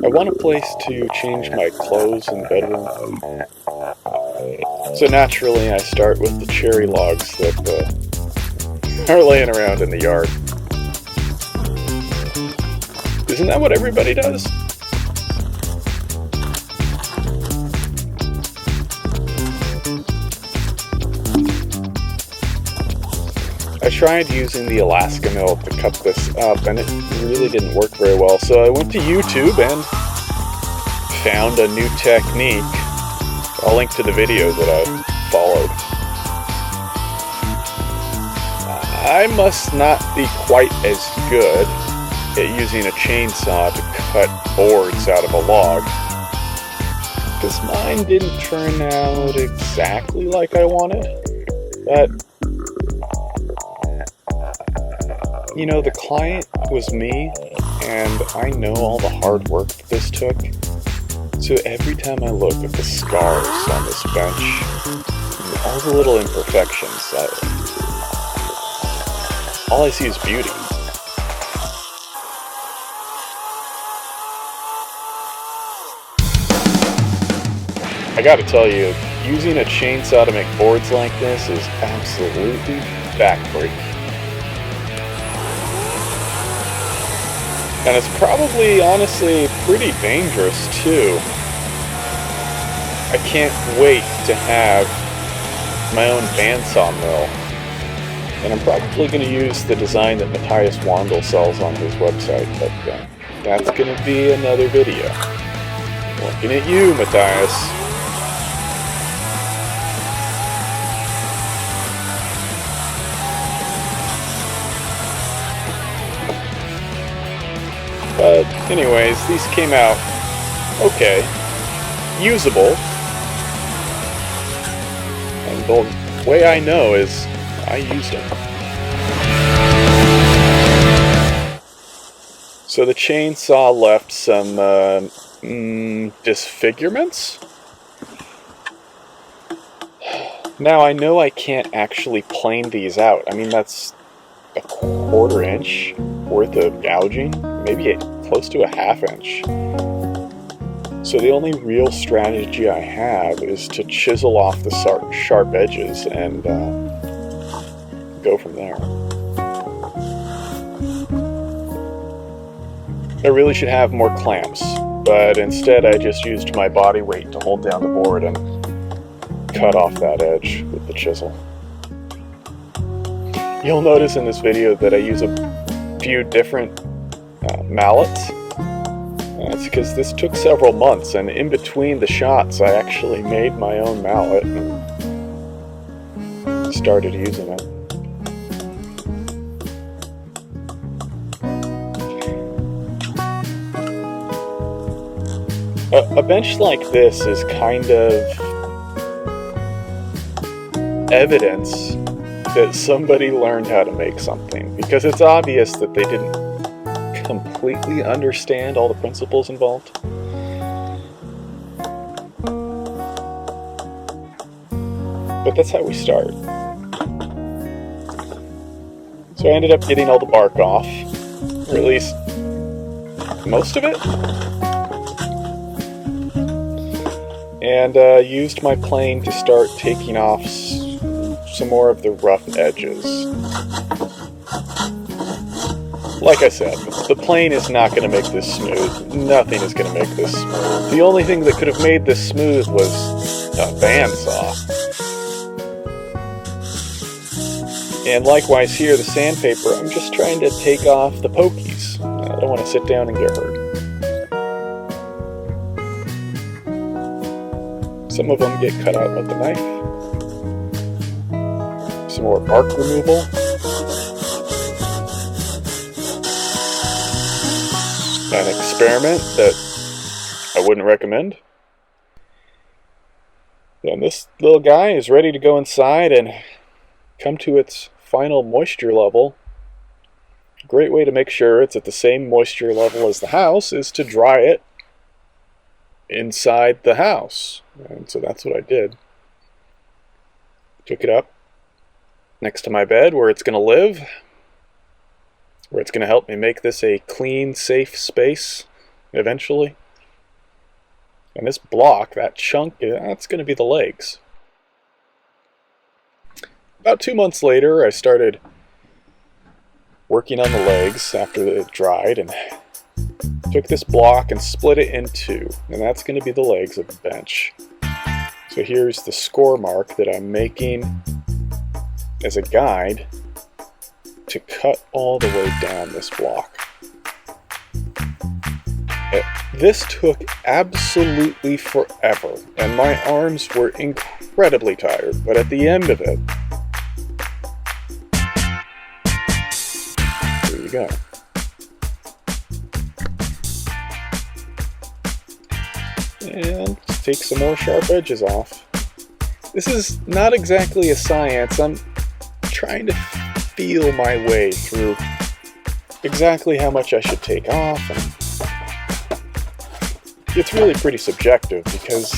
I want a place to change my clothes in the bedroom. So naturally I start with the cherry logs that are laying around in the yard. Isn't that what everybody does? I tried using the Alaska mill to cut this up, and it really didn't work very well. So I went to YouTube and found a new technique. I'll link to the video that I followed. I must not be quite as good at using a chainsaw to cut boards out of a log, because mine didn't turn out exactly like I wanted. But you know, the client was me, and I know all the hard work that this took. So every time I look at the scars on this bench, and all the little imperfections, all I see is beauty. I gotta tell you, using a chainsaw to make boards like this is absolutely backbreaking. And it's probably, honestly, pretty dangerous, too. I can't wait to have my own bandsaw mill. And I'm probably going to use the design that Matthias Wandel sells on his website, but that's going to be another video. Looking at you, Matthias. But anyways, these came out okay, usable, and the way I know is I used them. So the chainsaw left some disfigurements. Now I know I can't actually plane these out. I mean, that's a 1/4 inch worth of gouging, maybe close to a 1/2 inch. So the only real strategy I have is to chisel off the sharp edges and go from there. I really should have more clamps, but instead I just used my body weight to hold down the board and cut off that edge with the chisel. You'll notice in this video that I use a few different mallets. That's because this took several months, and in between the shots I actually made my own mallet and started using it. A bench like this is kind of evidence that somebody learned how to make something, because it's obvious that they didn't completely understand all the principles involved. But that's how we start. So I ended up getting all the bark off, or at least most of it, and used my plane to start taking off some more of the rough edges. Like I said, the plane is not going to make this smooth. Nothing is going to make this smooth. The only thing that could have made this smooth was a bandsaw. And likewise here, the sandpaper, I'm just trying to take off the pokies. I don't want to sit down and get hurt. Some of them get cut out with the knife. Some more bark removal. An experiment that I wouldn't recommend. And this little guy is ready to go inside and come to its final moisture level. A great way to make sure it's at the same moisture level as the house is to dry it inside the house. And so that's what I did. Took it up next to my bed where it's going to live. where it's going to help me make this a clean, safe space eventually. And this block, that chunk, that's going to be the legs. About 2 months later, I started working on the legs after it dried, and took this block and split it in two, and that's going to be the legs of the bench. So here's the score mark that I'm making as a guide to cut all the way down this block. This took absolutely forever, and my arms were incredibly tired, but at the end of it, here you go. And take some more sharp edges off. This is not exactly a science. I'm trying to feel my way through exactly how much I should take off, and it's really pretty subjective because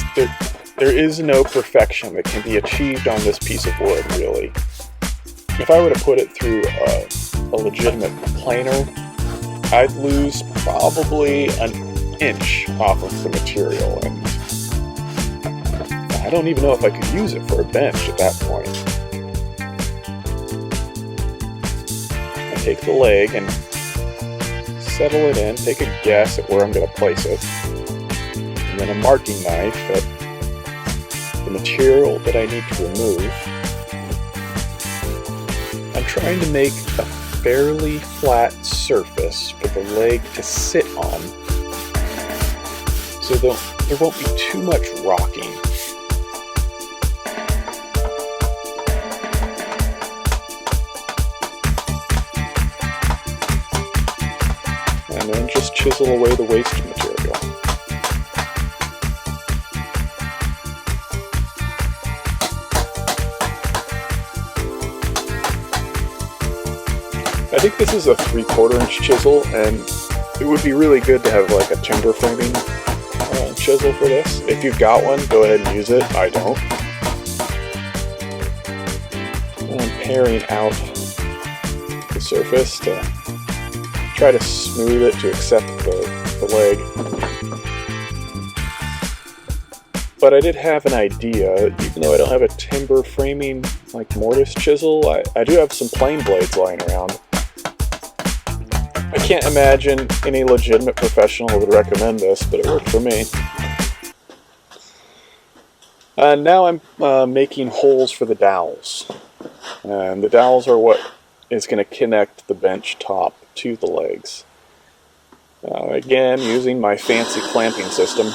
there is no perfection that can be achieved on this piece of wood, really. If I were to put it through a legitimate planer, I'd lose probably an inch off of the material, and I don't even know if I could use it for a bench at that point. I take the leg and settle it in, take a guess at where I'm going to place it, and then a marking knife at the material that I need to remove. I'm trying to make a fairly flat surface for the leg to sit on, so there won't be too much rocking. And then just chisel away the waste material. I think this is a 3/4 inch chisel, and it would be really good to have like a timber framing chisel for this. If you've got one, go ahead and use it. I don't. And I'm paring out the surface to try to smooth it to accept the leg. But I did have an idea, even though I don't have a timber framing like mortise chisel, I do have some plane blades lying around. I can't imagine any legitimate professional would recommend this, but it worked for me. Now I'm making holes for the dowels. And the dowels are what is going to connect the bench top to the legs. Again, using my fancy clamping system.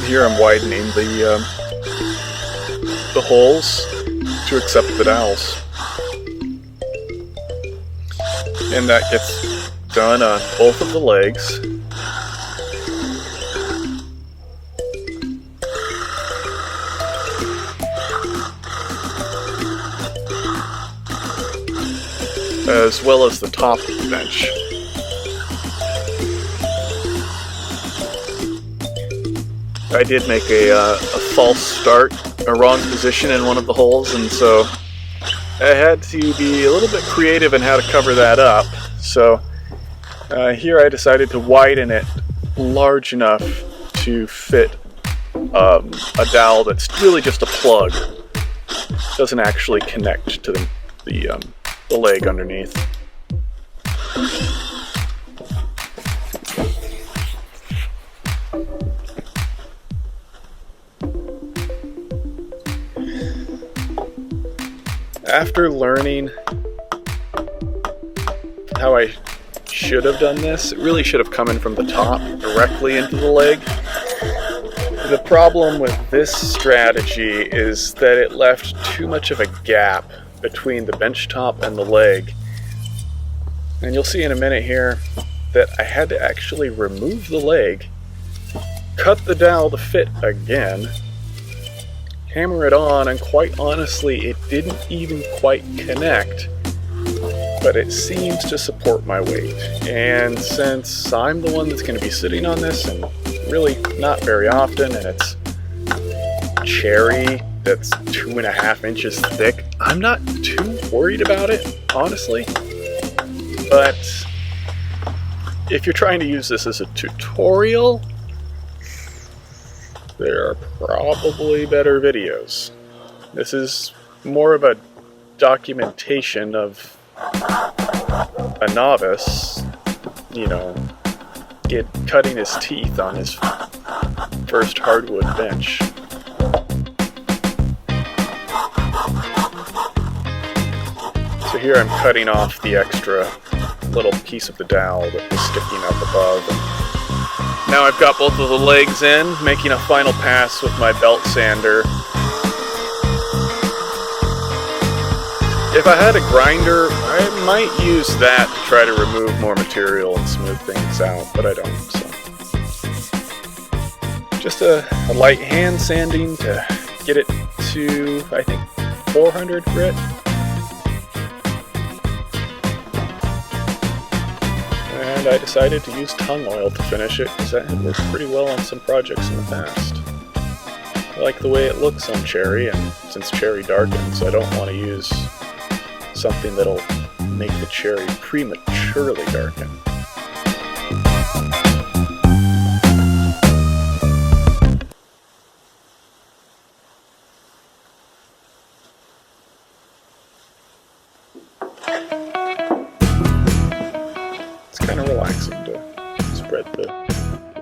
Here I'm widening the holes to accept the dowels. And that gets done on both of the legs. As well as the top of the bench. I did make a false start, a wrong position in one of the holes, and so I had to be a little bit creative in how to cover that up. So here I decided to widen it large enough to fit a dowel that's really just a plug. It doesn't actually connect to the leg underneath. After learning how I should have done this, it really should have come in from the top directly into the leg. The problem with this strategy is that it left too much of a gap between the bench top and the leg. And you'll see in a minute here that I had to actually remove the leg, cut the dowel to fit again, hammer it on, and quite honestly, it didn't even quite connect, but it seems to support my weight. And since I'm the one that's going to be sitting on this, and really not very often, and it's cherry that's 2.5 inches thick, I'm not too worried about it, honestly. But if you're trying to use this as a tutorial, there are probably better videos. This is more of a documentation of a novice, cutting his teeth on his first hardwood bench. So here I'm cutting off the extra little piece of the dowel that was sticking up above. And now I've got both of the legs in, making a final pass with my belt sander. If I had a grinder, I might use that to try to remove more material and smooth things out, but I don't, so. Just a light hand sanding to get it to, I think, 400 grit. And I decided to use tung oil to finish it because that had worked pretty well on some projects in the past. I like the way it looks on cherry, and since cherry darkens, I don't want to use something that'll make the cherry prematurely darken. It's kind of relaxing to spread the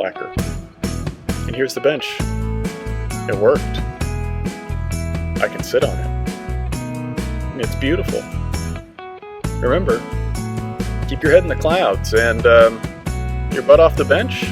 lacquer. And here's the bench. It worked. I can sit on it. It's beautiful. Remember, keep your head in the clouds and your butt off the bench.